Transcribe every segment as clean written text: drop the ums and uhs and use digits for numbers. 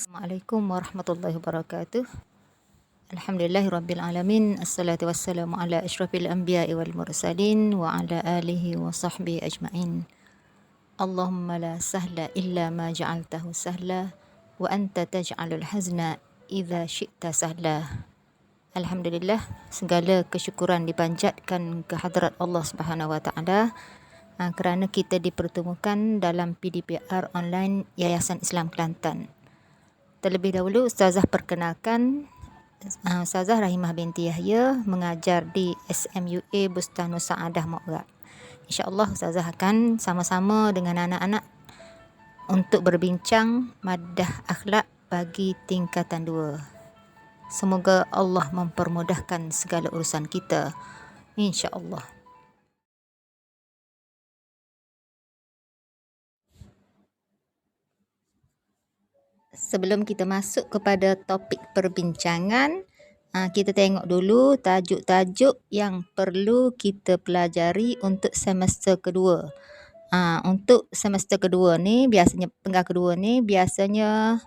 Assalamualaikum warahmatullahi wabarakatuh. Alhamdulillahirrabbilalamin. Assalatu wassalamu ala ashrafil anbiya'i wal mursalin wa ala alihi wa sahbihi ajma'in. Allahumma la sahla illa ma ja'altahu sahla wa anta taj'alul hazna idza syi'ta sahla. Alhamdulillah, segala kesyukuran dipanjatkan ke hadrat Allah Subhanahu wa taala kerana kita dipertemukan dalam PDPR online Yayasan Islam Kelantan. Terlebih dahulu, Ustazah perkenalkan, Ustazah Rahimah binti Yahya mengajar di SMUA Bustanus Saadah Mu'rab. InsyaAllah Ustazah akan sama-sama dengan anak-anak untuk berbincang maddah akhlak bagi tingkatan 2. Semoga Allah mempermudahkan segala urusan kita, insyaAllah. Sebelum kita masuk kepada topik perbincangan, kita tengok dulu tajuk-tajuk yang perlu kita pelajari untuk semester kedua. Untuk semester kedua ni, biasanya penggal kedua ni biasanya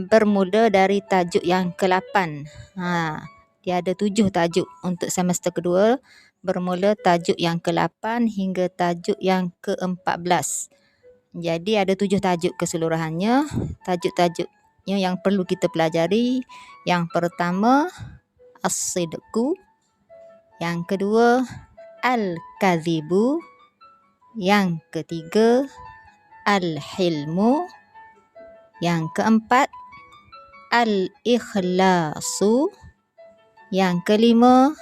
bermula dari tajuk yang ke-8. Dia ada 7 tajuk untuk semester kedua, bermula tajuk yang ke-8 hingga tajuk yang ke-14. Jadi ada 7 tajuk keseluruhannya. Tajuk-tajuknya yang perlu kita pelajari. Yang pertama, as-sidqu. Yang kedua, al-kadhibu. Yang ketiga, al-hilmu. Yang keempat, al-ikhlasu. Yang kelima,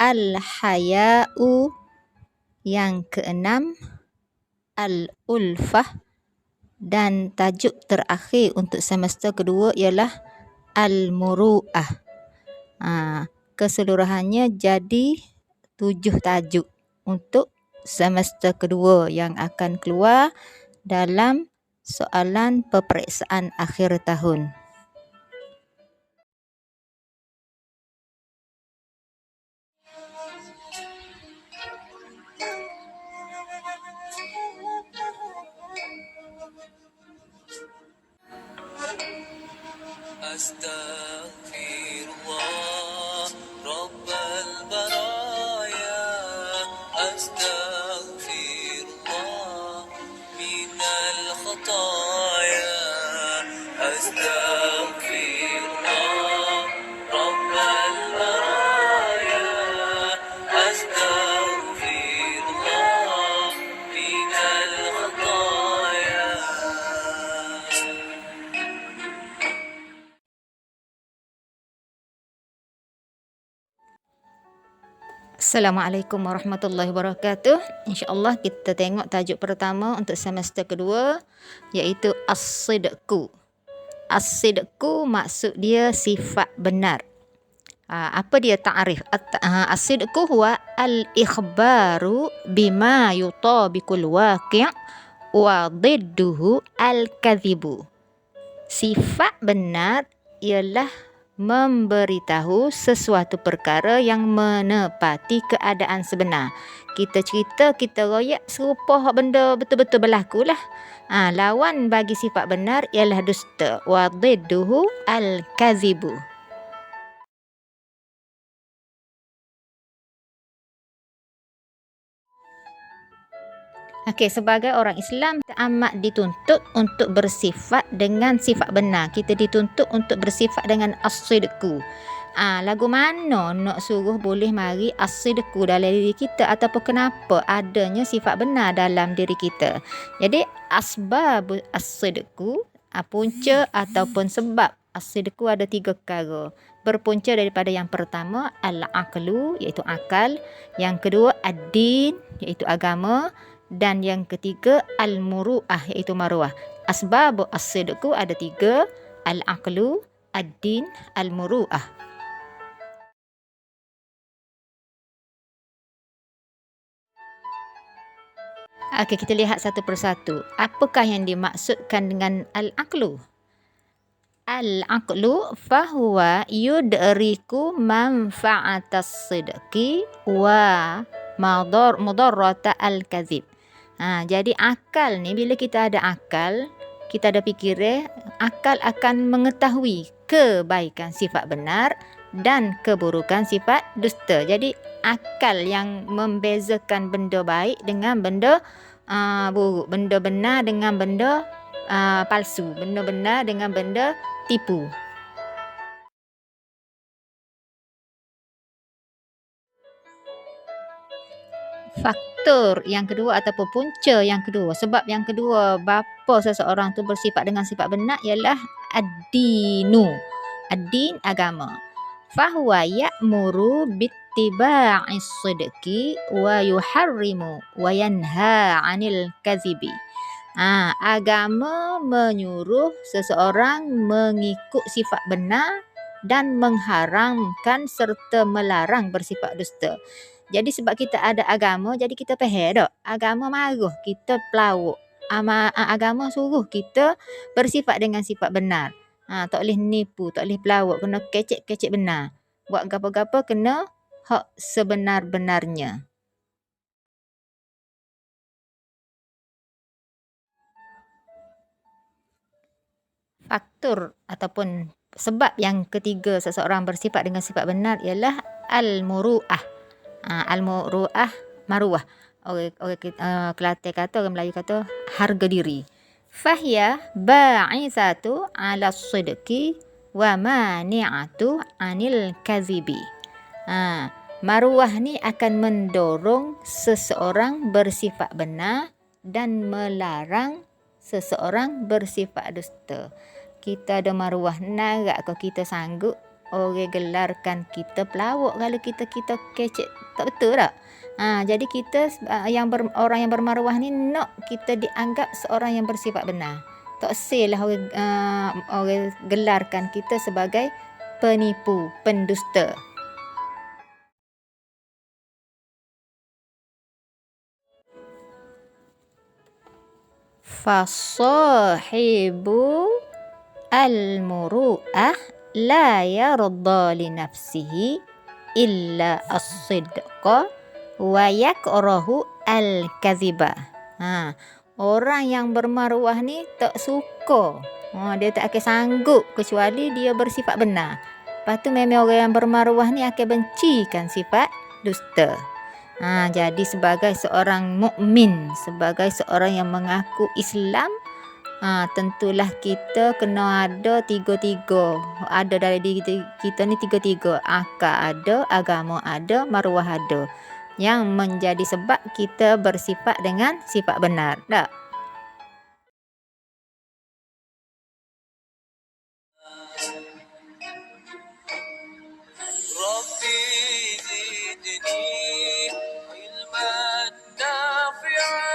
al-haya'u. Yang keenam, al-ulfah, dan tajuk terakhir untuk semester kedua ialah al-muru'ah. Keseluruhannya jadi 7 tajuk untuk semester kedua yang akan keluar dalam soalan peperiksaan akhir tahun. Astaghfirullah Rabbal baraya, Astaghfirullah minal khataya, Astaghfirullah Rabbal baraya, Astaghfirullah minal khataya. Assalamualaikum warahmatullahi wabarakatuh. InsyaAllah kita tengok tajuk pertama untuk semester kedua, iaitu as-sidqu. As-sidqu maksud dia sifat benar. Apa dia ta'rif? As-sidqu huwa al-ikhbaru bima yutabiqul waqi' wa didduhu al-kadhibu. Sifat benar ialah memberitahu sesuatu perkara yang menepati keadaan sebenar. Kita cerita, kita royak serupa benda betul-betul berlaku lah. Lawan bagi sifat benar ialah dusta. Wa didduhu al-kadhibu. Sebagai orang Islam, kita amat dituntut untuk bersifat dengan sifat benar. Kita dituntut untuk bersifat dengan as-sidqu. Lagu mana nak suruh boleh mari as-sidqu dalam diri kita, ataupun kenapa adanya sifat benar dalam diri kita. Jadi asbab as-sidqu, punca ataupun sebab as-sidqu ada 3 perkara. Berpunca daripada yang pertama al-aqlu, iaitu akal. Yang kedua ad-din, iaitu agama. Dan yang ketiga al-muru'ah, iaitu maruah. Asbab as-sidqu ada 3, al-aqlu, ad-din, al-muru'ah. Kita lihat satu persatu. Apakah yang dimaksudkan dengan al-aqlu? Al-aqlu fahuwa yudriku manfa'atas sidqi wa mudarrata al-kadhib. Jadi akal ni, bila kita ada akal, kita ada fikir, akal akan mengetahui kebaikan sifat benar dan keburukan sifat dusta. Jadi akal yang membezakan benda baik dengan benda buruk, benda benar dengan benda palsu, benda benar dengan benda tipu. Faktor yang kedua ataupun punca yang kedua, sebab yang kedua bapa seseorang tu bersifat dengan sifat benar ialah ad-dinu. Ad-din, agama. Fahuwa ya'muru bittiba'is sidqi wa yuharrimu wa yanha 'anil kadhibi. Agama menyuruh seseorang mengikut sifat benar dan mengharamkan serta melarang bersifat dusta. Jadi sebab kita ada agama, jadi kita faham tak? Agama maruh kita pelawak. Agama suruh kita bersifat dengan sifat benar. Tak boleh nipu, tak boleh pelawak, kena kecek-kecek benar. Buat gapo-gapo kena hak sebenar-benarnya. Faktor ataupun sebab yang ketiga seseorang bersifat dengan sifat benar ialah al-muru'ah. Al-muru'ah, maruah. Orang Kelantan kata, orang Melayu kata harga diri. Fahya ba'ithatu 'ala sidqi wa mani'atu 'anil kadhibi. Maruah ni akan mendorong seseorang bersifat benar dan melarang seseorang bersifat dusta. Kita ada maruah, narak kau kita sanggup orang gelarkan kita pelawak kalau kita kecek, tak betul tak? Jadi kita orang yang bermaruah ni nak kita dianggap seorang yang bersifat benar. Tak selah orang gelarkan kita sebagai penipu, pendusta. Fasahibu al-muru'ah la yarda li nafsihi illa as-sidqa wa yakrahu al-kadhiba. Orang yang bermaruah ni tak suka. Dia tak akan sanggup kecuali dia bersifat benar. Lepas tu memang orang yang bermaruah ni akan bencikan sifat dusta. Jadi sebagai seorang mukmin, sebagai seorang yang mengaku Islam, tentulah kita kena ada tiga-tiga. Ada dari diri kita ni tiga-tiga. Akal ada, agama ada, maruah ada. Yang menjadi sebab kita bersifat dengan sifat benar. Tak? ربي زدني علما نافعا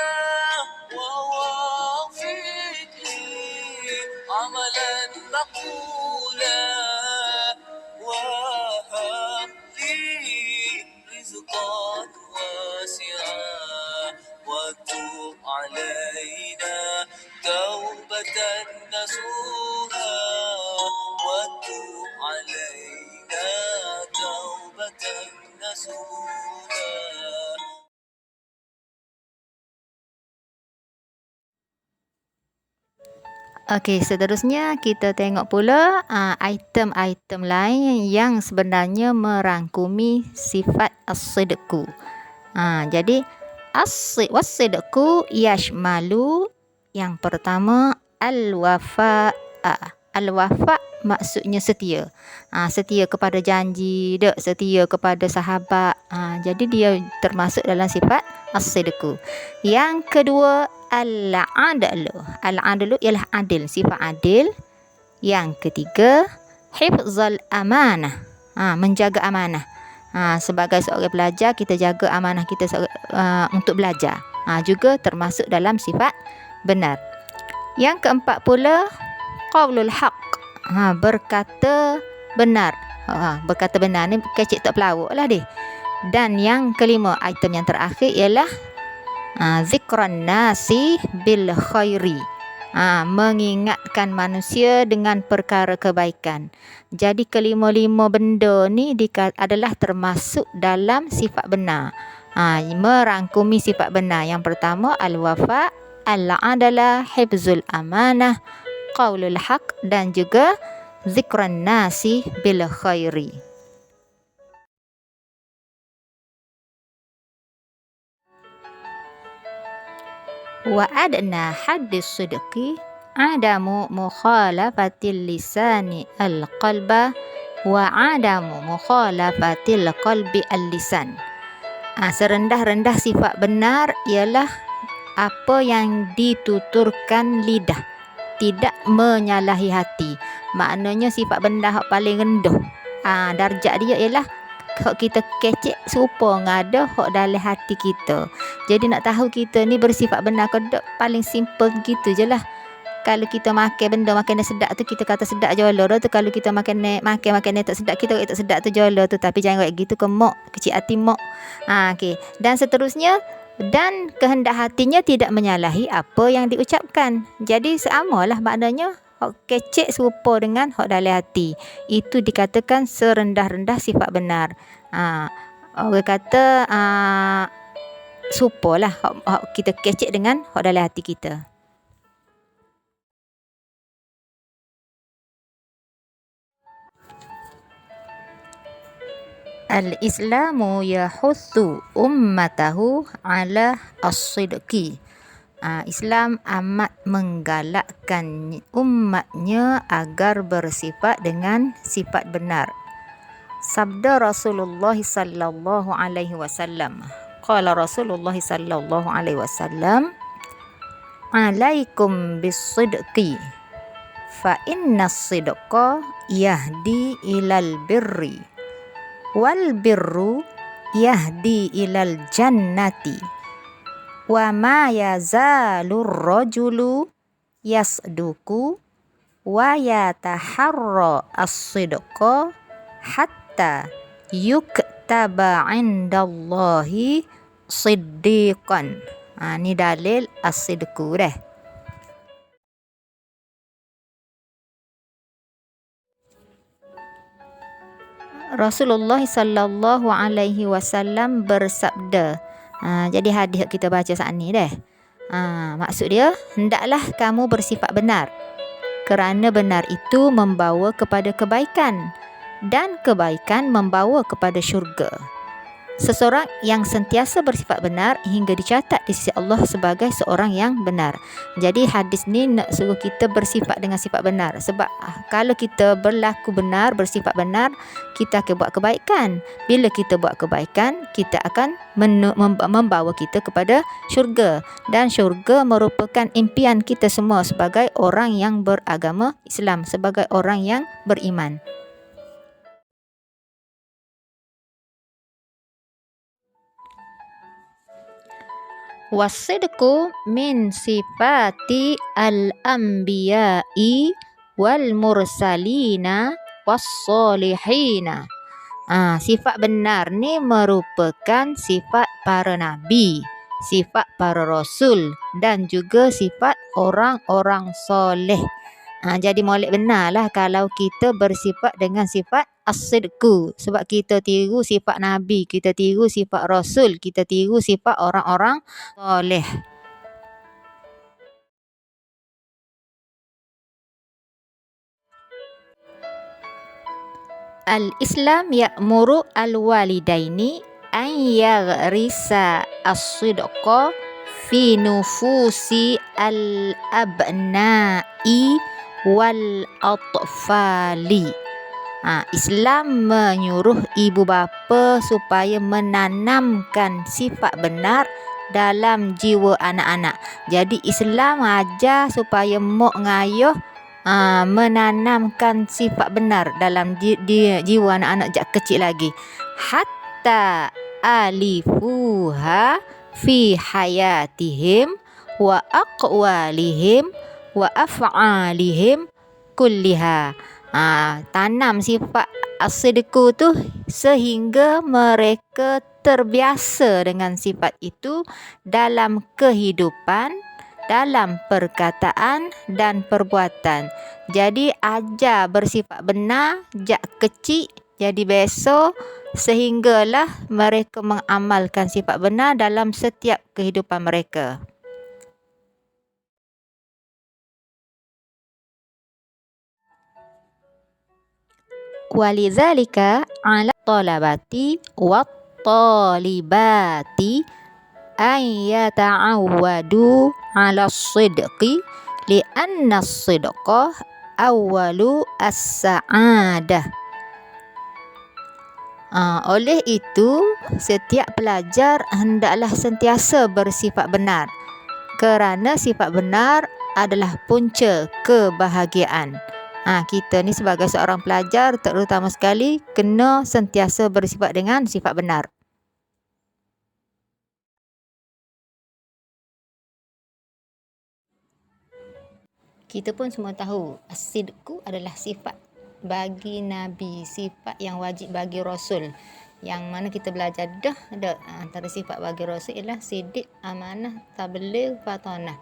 ووفق لي عملا مقبولا وهب لي رزقا واسعا وتب علينا توبة نصوحا وتب علينا توبة نصوحا. Okey, seterusnya kita tengok pula item-item lain yang sebenarnya merangkumi sifat as-sidqu. Jadi as-sidqu yashmalu, yang pertama al-wafa. Al-wafa maksudnya setia. Setia kepada janji, setia kepada sahabat. Jadi dia termasuk dalam sifat as-sidqu. Yang kedua al-adlu. Al-adlu ialah adil, sifat adil. Yang ketiga hifzul amanah. Menjaga amanah. Sebagai seorang pelajar, kita jaga amanah kita untuk belajar. Juga termasuk dalam sifat benar. Yang keempat pula qaulul haq. Berkata benar. Berkata benar ni kecek tak pelawak lah dia. Dan yang kelima, item yang terakhir ialah zikran nasi bil khairi. Mengingatkan manusia dengan perkara kebaikan. Jadi kelima-lima benda ni adalah termasuk dalam sifat benar. Merangkumi sifat benar. Yang pertama al-wafa, al-adala, hifzul amanah, qaulul haq, dan juga zikran nasi bil khairi. Wa adna haddis sidqi adamu mukhalafatil lisani al-qalba wa adamu mukhalafatil qalbi al-lisan. Serendah-rendah sifat benar ialah apa yang dituturkan lidah, tidak menyalahi hati. Maknanya sifat benar hak paling rendah. Darjat dia ialah hak kita kecek serupa ngada hak dalam hati kita. Jadi nak tahu kita ni bersifat benar ke tak, paling simple gitu je lah. Kalau kita makan benda makanan sedap tu, kita kata sedap jolo tu. Kalau kita makan makanan tak sedap, kita kata tak sedap tu jolo tu. Tapi jangan kayak gitu ke mok, kecil hati mok. Okey. Dan seterusnya, dan kehendak hatinya tidak menyalahi apa yang diucapkan. Jadi samalah maknanya hak kecek serupa dengan hak dalam hati. Itu dikatakan serendah-rendah sifat benar. Orang kata serupalah hak kita kecek dengan hak dalam hati kita. Al-Islamu yahuthu ummatahu ala as-sidqi. Islam amat menggalakkan umatnya agar bersifat dengan sifat benar. Sabda Rasulullah sallallahu alaihi wasallam. Qala Rasulullah sallallahu alaihi wasallam, "Alaikum bis-sidqi fa inna as-sidqa yahdi ilal birri wal birru yahdi ilal jannati wa ma yazalur rajulu yasduku wa yataharra as-sidqa hatta yuktaba indallahi siddiqan." Ni dalil as-sidqu dah. Rasulullah sallallahu alaihi wasallam bersabda. Jadi hadis kita baca saat ni dah. Maksud dia, hendaklah kamu bersifat benar, kerana benar itu membawa kepada kebaikan, dan kebaikan membawa kepada syurga. Seseorang yang sentiasa bersifat benar hingga dicatat di sisi Allah sebagai seorang yang benar. Jadi hadis ni nak suruh kita bersifat dengan sifat benar. Sebab kalau kita berlaku benar, bersifat benar, kita akan buat kebaikan. Bila kita buat kebaikan, kita akan membawa kita kepada syurga. Dan syurga merupakan impian kita semua sebagai orang yang beragama Islam, sebagai orang yang beriman. Wasidqu min sifati al-anbiya'i wal mursalina was-solihina. Sifat benar ni merupakan sifat para nabi, sifat para rasul, dan juga sifat orang-orang soleh. Jadi molek benarlah kalau kita bersifat dengan sifat as-sidqu. Sebab kita tiru sifat nabi, kita tiru sifat rasul, kita tiru sifat orang-orang soleh. Al-Islam ya'muru al-walidaini an yaghrisa as-sidqa fi nufusi al-abna'i wal atfali. Islam menyuruh ibu bapa supaya menanamkan sifat benar dalam jiwa anak-anak. Jadi Islam ajar supaya mak ngayuh menanamkan sifat benar dalam jiwa anak-anak jak kecil lagi. Hatta alifuha fi hayatihim wa aqwalihim wa af'alihim kulliha. Tanam sifat as-sidqu tu sehingga mereka terbiasa dengan sifat itu dalam kehidupan, dalam perkataan dan perbuatan. Jadi ajar bersifat benar jak kecil, jadi biasa sehinggalah mereka mengamalkan sifat benar dalam setiap kehidupan mereka. Walidzalika 'ala talabati wat talibati an yata'awwadu 'ala sidqi li'anna sidqa awwalu as-sa'adah. Oleh itu, setiap pelajar hendaklah sentiasa bersifat benar, kerana sifat benar adalah punca kebahagiaan. Kita ni sebagai seorang pelajar terutama sekali kena sentiasa bersifat dengan sifat benar. Kita pun semua tahu as-sidqu adalah sifat bagi Nabi, sifat yang wajib bagi Rasul, yang mana kita belajar dah ada antara sifat bagi Rasul ialah sidik, amanah, tabligh, fatanah.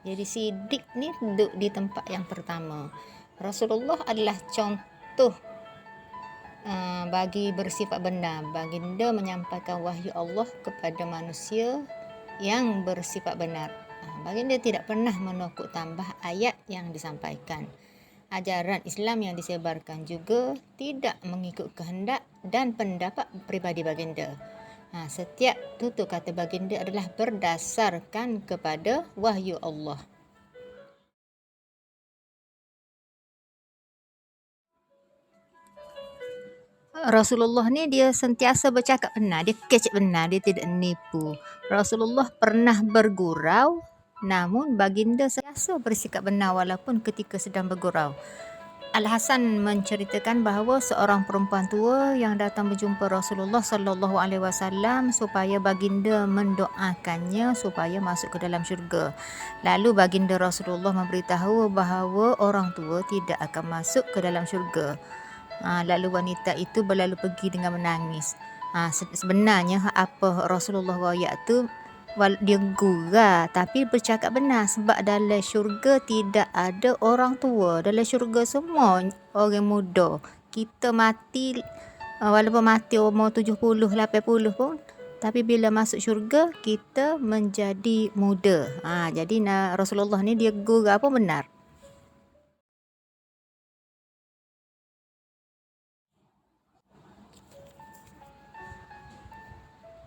Jadi sidik ni duduk di tempat yang pertama. Rasulullah adalah contoh bagi bersifat benar. Baginda menyampaikan wahyu Allah kepada manusia yang bersifat benar. Baginda tidak pernah menokok tambah ayat yang disampaikan. Ajaran Islam yang disebarkan juga tidak mengikut kehendak dan pendapat pribadi baginda. Setiap tutur kata baginda adalah berdasarkan kepada wahyu Allah. Rasulullah ni dia sentiasa bercakap benar, dia kecek benar, dia tidak menipu. Rasulullah pernah bergurau, namun baginda sentiasa bersikap benar walaupun ketika sedang bergurau. Al-Hasan menceritakan bahawa seorang perempuan tua yang datang berjumpa Rasulullah sallallahu alaihi wasallam supaya baginda mendoakannya supaya masuk ke dalam syurga. Lalu baginda Rasulullah memberitahu bahawa orang tua tidak akan masuk ke dalam syurga. Lalu wanita itu berlalu pergi dengan menangis. Sebenarnya apa Rasulullah royak tu dia gurau tapi bercakap benar, sebab dalam syurga tidak ada orang tua, dalam syurga semua orang muda. Kita mati walaupun mati umur 70, 80 pun, tapi bila masuk syurga kita menjadi muda. Jadi Rasulullah ni dia gurau pun benar.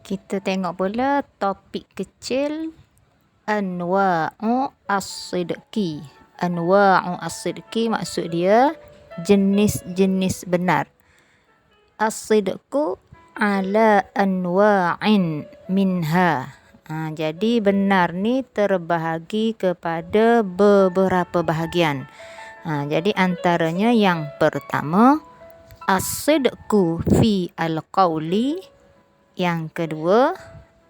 Kita tengok pula topik kecil anwa'u as-sidqi. Anwa'u as-sidqi maksud dia jenis-jenis benar. As-sidqu ala anwa'in minha. Jadi benar ni terbahagi kepada beberapa bahagian. Jadi antaranya yang pertama as-sidqu fi al-qawli. Yang kedua,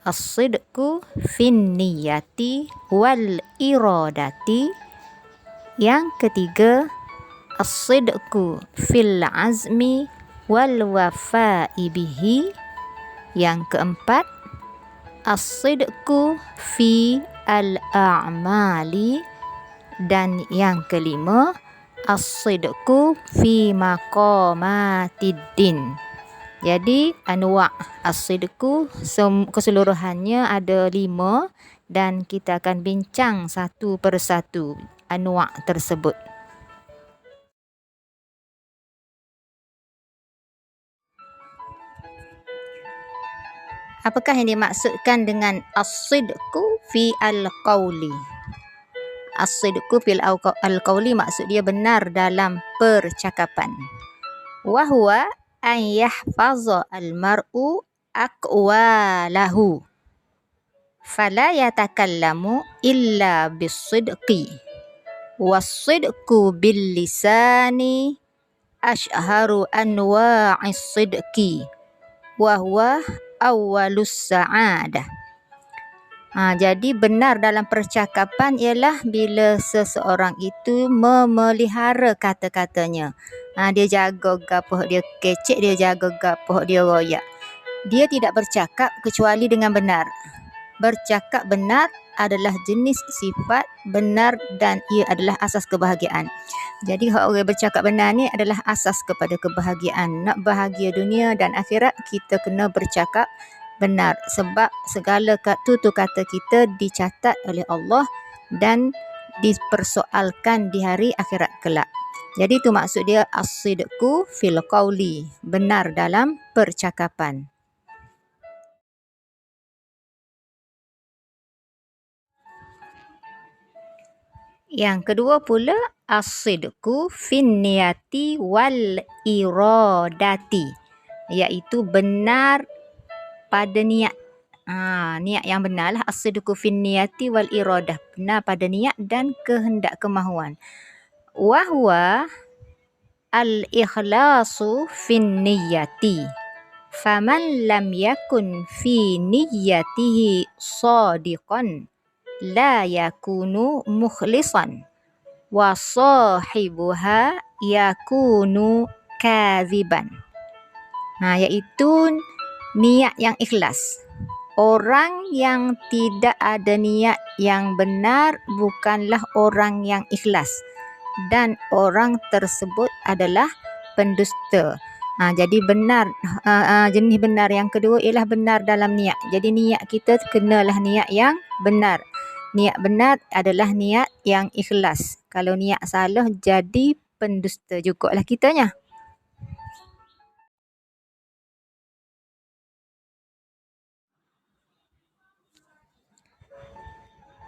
as-sidqu fin niyati wal iradati. Yang ketiga, as-sidqu fil azmi wal wafa'i bihi. Yang keempat, as-sidqu fi al-a'mali. Dan yang kelima, as-sidqu fi maqamatiddin. Jadi anwa' as-sidqu keseluruhannya ada 5 dan kita akan bincang satu persatu anwa' tersebut. Apakah yang dimaksudkan dengan as-sidqu fi al-qawli? As-sidqu fi al-qawli maksud dia benar dalam percakapan. Wa huwa an yahfaza al-mar'u aqwalahu fala yatakallamu illa bis-sidqi was-sidqu bil-lisani ashharu anwa'is sidqi wa huwa awwalus sa'adah. Jadi benar dalam percakapan ialah bila seseorang itu memelihara kata-katanya. Dia jaga gapo dia kecek, dia jaga gapo dia royak. Dia tidak bercakap kecuali dengan benar. Bercakap benar adalah jenis sifat benar dan ia adalah asas kebahagiaan. Jadi orang bercakap benar ni adalah asas kepada kebahagiaan. Nak bahagia dunia dan akhirat, kita kena bercakap benar, sebab segala tutur kata kita dicatat oleh Allah dan dipersoalkan di hari akhirat kelak. Jadi itu maksud dia as-sidqu fil qawli, benar dalam percakapan. Yang kedua pula as-sidqu fin niyati wal iradati, iaitu benar pada niat. Niat yang benar lah, as-sidqu fin niyati wal iradah, benar pada niat dan kehendak kemahuan. Wa huwa al-ikhlasu fin niyati. Faman lam yakun fi niyyatihi sadiqan la yakunu mukhlisan wa sahibuha yakunu kadhiban. Iaitu niat yang ikhlas. Orang yang tidak ada niat yang benar bukanlah orang yang ikhlas, dan orang tersebut adalah pendusta. Jadi benar, jenis benar yang kedua ialah benar dalam niat. Jadi niat kita kenalah niat yang benar. Niat benar adalah niat yang ikhlas. Kalau niat salah jadi pendusta jugalah kitanya.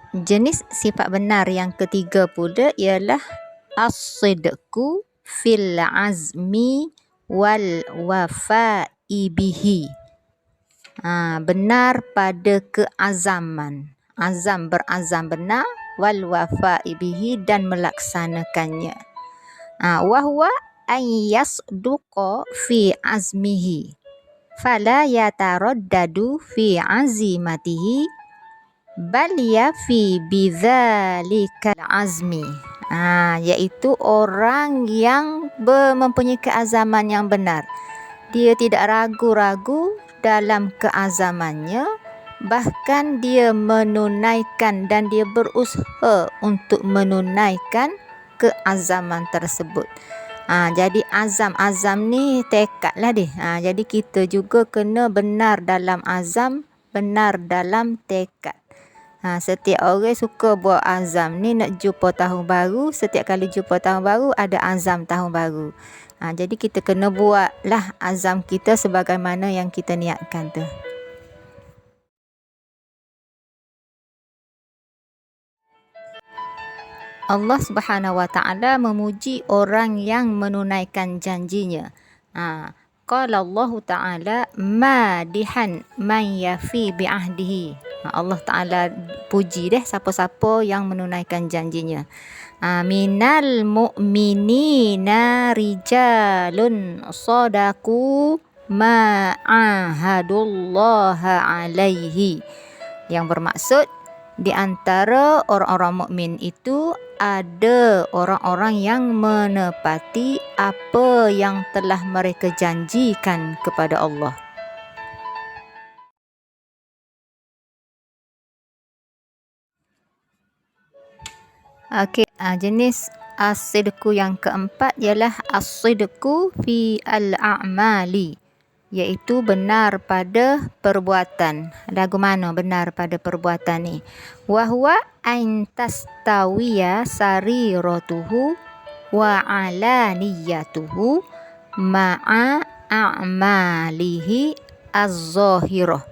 Jenis sifat benar yang ketiga pula ialah as-sidqu fil azmi wal wafa'i bihi. Benar pada keazaman. Azam, berazam benar, wal wafa'i bihi, dan melaksanakannya. Wa huwa an yasduqa fi azmihi fala yataraddadu fi azimatihi bal yafi bidzalika azmi. Iaitu orang yang mempunyai keazaman yang benar. Dia tidak ragu-ragu dalam keazamannya, bahkan dia menunaikan dan dia berusaha untuk menunaikan keazaman tersebut. Jadi azam ni tekad lah dia. Jadi kita juga kena benar dalam azam, benar dalam tekad. Setiap orang suka buat azam ni nak jumpa tahun baru. Setiap kali jumpa tahun baru ada azam tahun baru. Jadi kita kena buatlah azam kita sebagaimana yang kita niatkan tu. Allah Subhanahu wa ta'ala memuji orang yang menunaikan janjinya. Qala Allah Ta'ala madihan man yafi bi'ahdihi. Allah Ta'ala puji siapa-siapa yang menunaikan janjinya. Minal mu'minina rijalun sadaku ma'ahadullaha alaihi. Yang bermaksud, di antara orang-orang mukmin itu ada orang-orang yang menepati apa yang telah mereka janjikan kepada Allah. Jenis as-sidqu yang keempat ialah as-sidqu fi al-a'mali, iaitu benar pada perbuatan. Lagu mana benar pada perbuatan ni? Wa huwa an tastawiya sariratuhu wa alaniyatuhu ma'a a'malihi az-zahirah,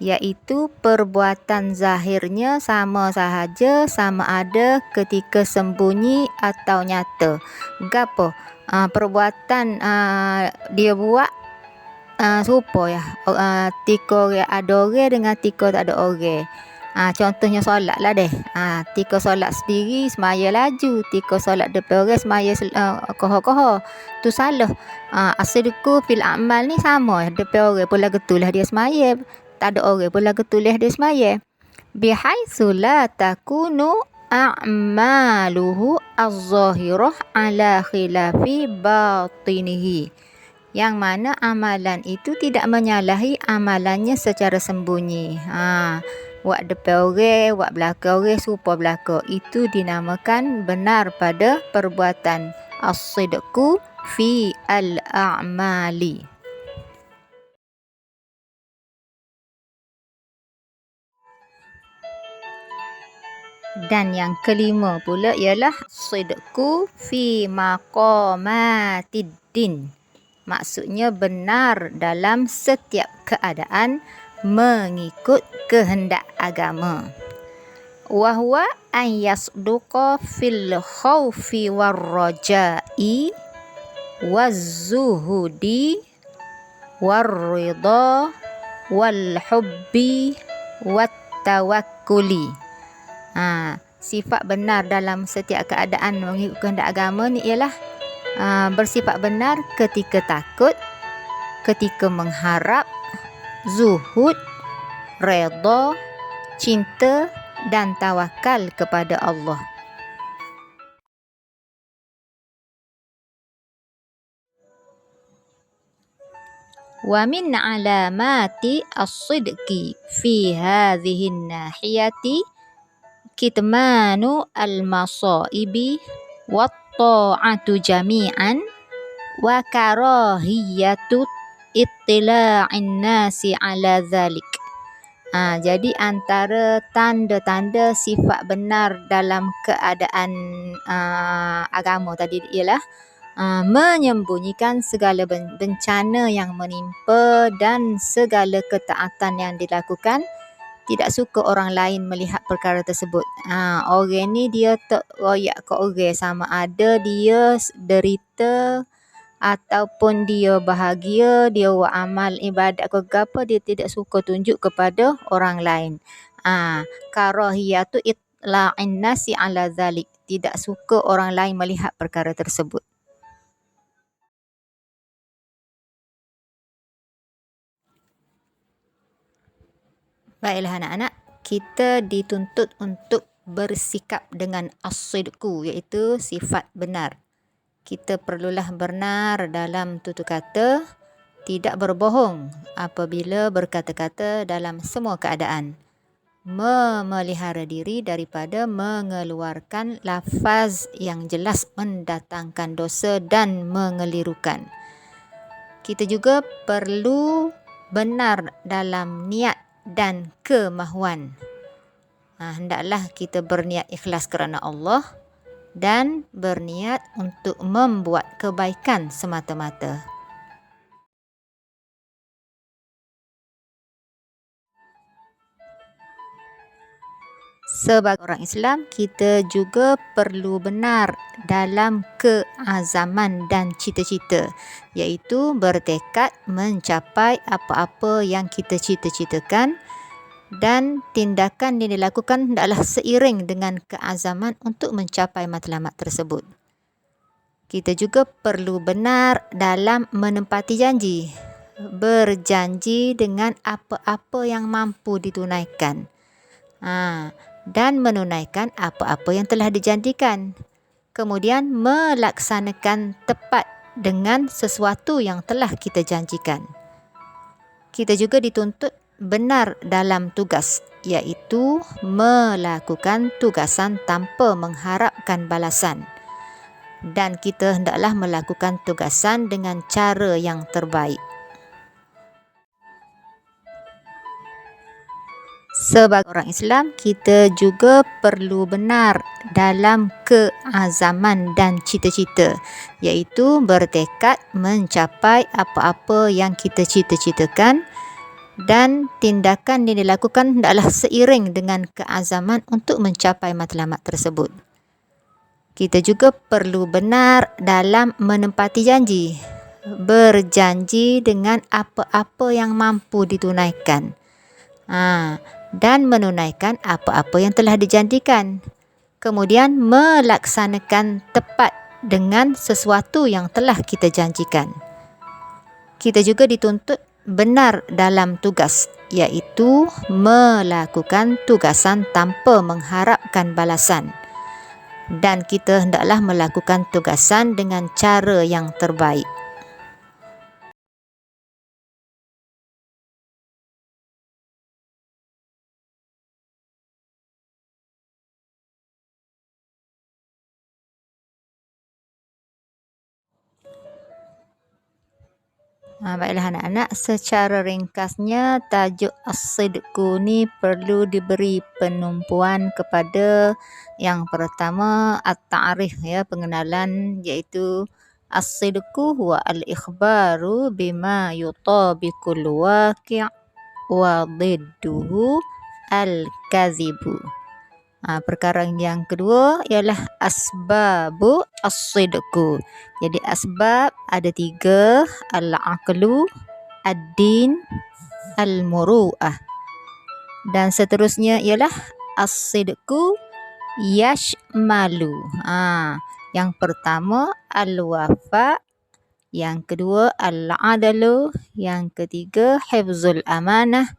iaitu perbuatan zahirnya sama sahaja, sama ada ketika sembunyi atau nyata. Gapo? Perbuatan dia buat serupa ya. Tika orang ada orang dengan tika tak ada orang. Contohnya solat lah deh. Tika solat sendiri semaya laju, tika solat depan orang semaya koho-koho. Tu salah. As-sidqu fil amal ni sama, depan orang pula getulah dia semaya, tak ada orang pula getulah dia semaya. Bihaitsu la takunu a'maluhu az-zahirah ala khilafi batinihi, yang mana amalan itu tidak menyalahi amalannya secara sembunyi. Buat depan orang, buat belakang orang, serupa belakang. Itu dinamakan benar pada perbuatan. As-sidqu fi al-a'mali. Dan yang kelima pula ialah sidqu fi maqamatiddin. Maksudnya benar dalam setiap keadaan mengikut kehendak agama. Wa huwa an yasduqa fil khaufi warraja'i wazzuhudi warridha walhubbi wattawakkuli. Sifat benar dalam setiap keadaan mengikut kehendak agama ni ialah bersifat benar ketika takut, ketika mengharap, zuhud, redha, cinta dan tawakal kepada Allah. Wa min alamati as-sidqi fi hadhihi an-nahiyati kitmanu al-masaibi wat ta'atu jami'an wa karahiyatu ittila'in nasi ala dhalik. Jadi antara tanda-tanda sifat benar dalam keadaan agama tadi ialah menyembunyikan segala bencana yang menimpa dan segala ketaatan yang dilakukan. Tidak suka orang lain melihat perkara tersebut. Orang ni dia tak royak ke orang, sama ada dia derita ataupun dia bahagia, dia buat amal ibadat ke apa, dia tidak suka tunjuk kepada orang lain. Karahiyatu itla'in nasi ala dhalik. Tidak suka orang lain melihat perkara tersebut. Baiklah anak-anak, kita dituntut untuk bersikap dengan as-sidqu, iaitu sifat benar. Kita perlulah benar dalam tutur kata, tidak berbohong apabila berkata-kata dalam semua keadaan. Memelihara diri daripada mengeluarkan lafaz yang jelas mendatangkan dosa dan mengelirukan. Kita juga perlu benar dalam niat dan kemahuan. Hendaklah kita berniat ikhlas kerana Allah dan berniat untuk membuat kebaikan semata-mata. Sebagai orang Islam, kita juga perlu benar dalam keazaman dan cita-cita, iaitu bertekad mencapai apa-apa yang kita cita-citakan, dan tindakan yang dilakukan hendaklah seiring dengan keazaman untuk mencapai matlamat tersebut. Kita juga perlu benar dalam menepati janji, berjanji dengan apa-apa yang mampu ditunaikan, dan menunaikan apa-apa yang telah dijanjikan. Kemudian melaksanakan tepat dengan sesuatu yang telah kita janjikan. Kita juga dituntut benar dalam tugas, iaitu melakukan tugasan tanpa mengharapkan balasan. Dan kita hendaklah melakukan tugasan dengan cara yang terbaik. Sebagai orang Islam, kita juga perlu benar dalam keazaman dan cita-cita, iaitu bertekad mencapai apa-apa yang kita cita-citakan, dan tindakan yang dilakukan hendaklah seiring dengan keazaman untuk mencapai matlamat tersebut. Kita juga perlu benar dalam menepati janji, berjanji dengan apa-apa yang mampu ditunaikan, dan menunaikan apa-apa yang telah dijanjikan. Kemudian melaksanakan tepat dengan sesuatu yang telah kita janjikan. Kita juga dituntut benar dalam tugas, iaitu melakukan tugasan tanpa mengharapkan balasan. Dan kita hendaklah melakukan tugasan dengan cara yang terbaik. Baiklah anak-anak, secara ringkasnya tajuk as-sidqu ni perlu diberi penumpuan kepada yang pertama at-ta'rif, ya, pengenalan, iaitu as-sidqu huwa al-ikhbaru bima yutabiqul waqi' wa dhidduhu al-kadhibu. Perkara yang kedua ialah asbabu as-sidqu. Jadi asbab ada 3, al-aqlu, ad-din, al-muru'ah. Dan seterusnya ialah as-sidqu yashmalu. Yang pertama al-wafa, yang kedua al-adalu, yang ketiga hifzul amanah,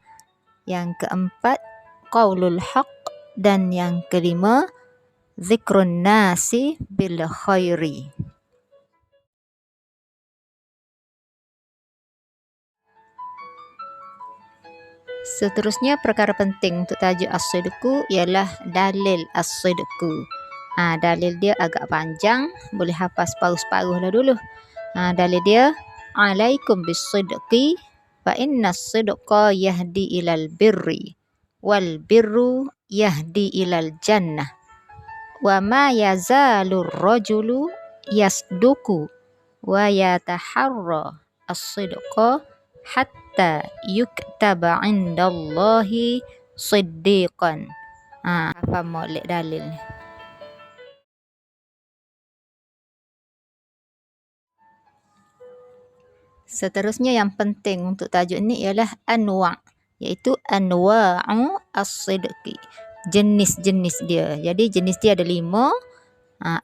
yang keempat qaulul haq, dan yang kelima zikrun nasi bil khairi. Seterusnya perkara penting untuk tajuk as-sidqu ialah dalil as-sidqu. Dalil dia agak panjang, boleh hafal separuh-separuh lah dulu. Dalil dia, alaikum bis-sidqi fa inna as-sidqa yahdi ilal birri wal birru yahdi ilal jannah wa ma yazalur rajulu yasduku wa yataharra as-sidqa hatta yuktaba indallahi siddiqan. Apa molek dalil ni? Seterusnya yang penting untuk tajuk ni ialah anwa', iaitu anwa'u as-sidqi, jenis-jenis dia. Jadi jenis dia ada 5.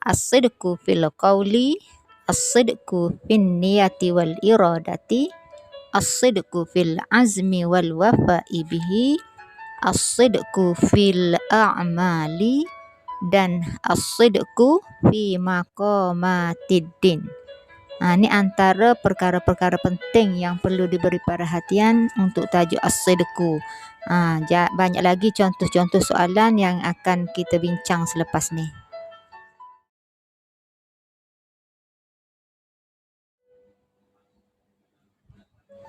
As-sidqu fil qawli, as-sidqu fin niyati wal iradati, as-sidqu fil azmi wal wafa'i bihi, as-sidqu fil a'mali, dan as-sidqu fi maqamatid din. Ini antara perkara-perkara penting yang perlu diberi perhatian untuk tajuk as-sidqu. Banyak lagi contoh-contoh soalan yang akan kita bincang selepas ni.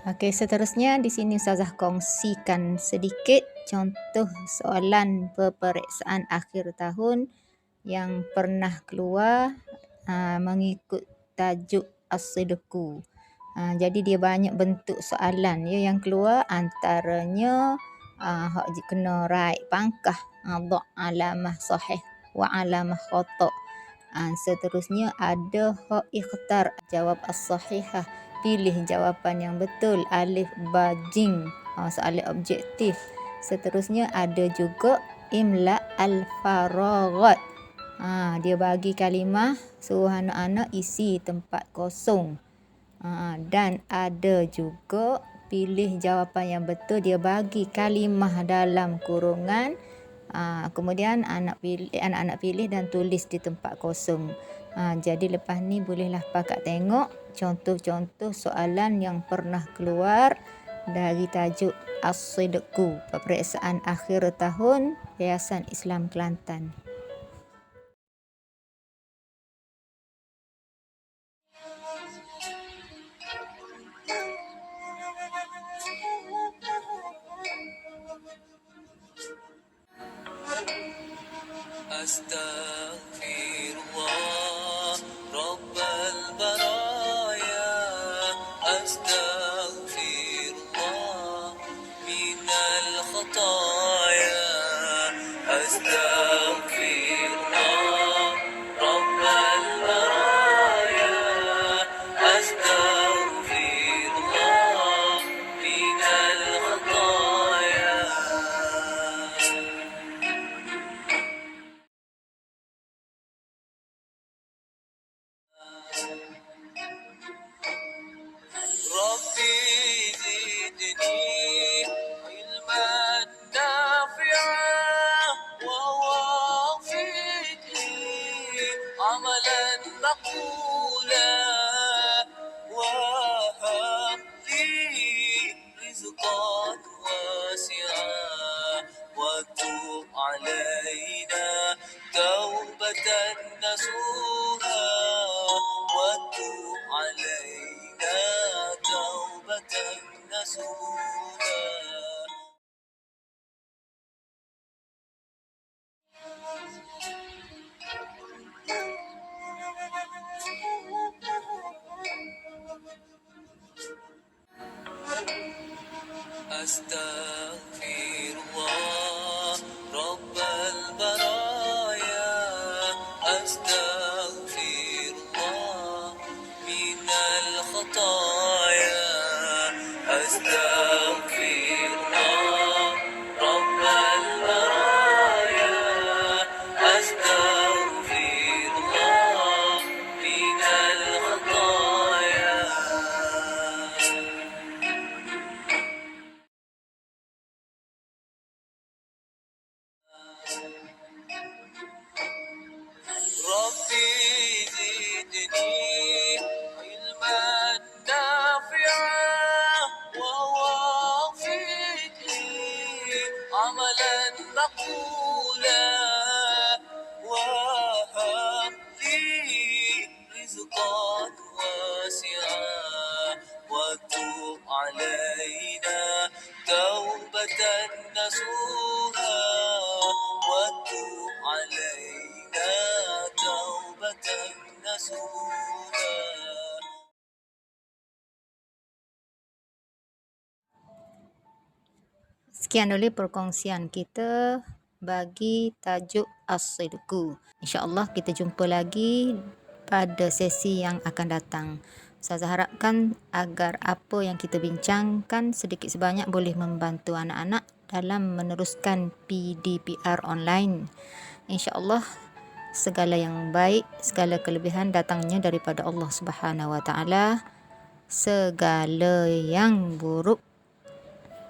Okey, seterusnya di sini Ustazah kongsikan sedikit contoh soalan peperiksaan akhir tahun yang pernah keluar mengikut tajuk as-sidqu. Jadi dia banyak bentuk soalan ya yang keluar, antaranya hak kena right pangkah, dha alamah sahih wa alamah khata'. Seterusnya ada hak ikhtar, jawab as-sahihah, pilih jawapan yang betul, alif ba jim, soalan objektif. Seterusnya ada juga imla al-faraghat. Dia bagi kalimah, suruh anak-anak isi tempat kosong. Dan ada juga pilih jawapan yang betul, dia bagi kalimah dalam kurungan. Kemudian anak-anak pilih dan tulis di tempat kosong. Jadi lepas ni bolehlah pakak tengok contoh-contoh soalan yang pernah keluar dari tajuk as-sidqu, peperiksaan akhir tahun Yayasan Islam Kelantan. Astaghfirullah Rabbal baraya, astaghfirullah minal khataya, astaghfirullah Rabbal baraya, astaghfirullah minal khataya. ربي زدني علما نافعا ووافقني عملا مقبولا وهب لي رزقا واسعا وتب علينا توبة نصوحا وتب علينا توبة نسوها. أستغفر الله رب البرايا، أستغفر الله من الخطايا، أستغفر الله رب البرايا، أستغفر الله من الخطايا. ربي زدني علما نافعا ووفقني عملا مقولا، وهب لي رزقا واسعا، وتب علينا توبة نصوحا، وتب علينا توبة نصوحا. Sekian dulu perkongsian kita bagi tajuk As-Sidqu. InsyaAllah kita jumpa lagi pada sesi yang akan datang. Saya harapkan agar apa yang kita bincangkan sedikit sebanyak boleh membantu anak-anak dalam meneruskan PDPR online. InsyaAllah segala yang baik, segala kelebihan datangnya daripada Allah Subhanahu Wa Taala. Segala yang buruk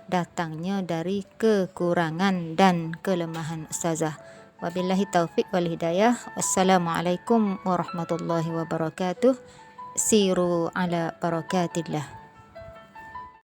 datangnya dari kekurangan dan kelemahan ustazah. Wabillahi taufik wal hidayah. Wassalamualaikum warahmatullahi wabarakatuh. Siru ala barakatillah.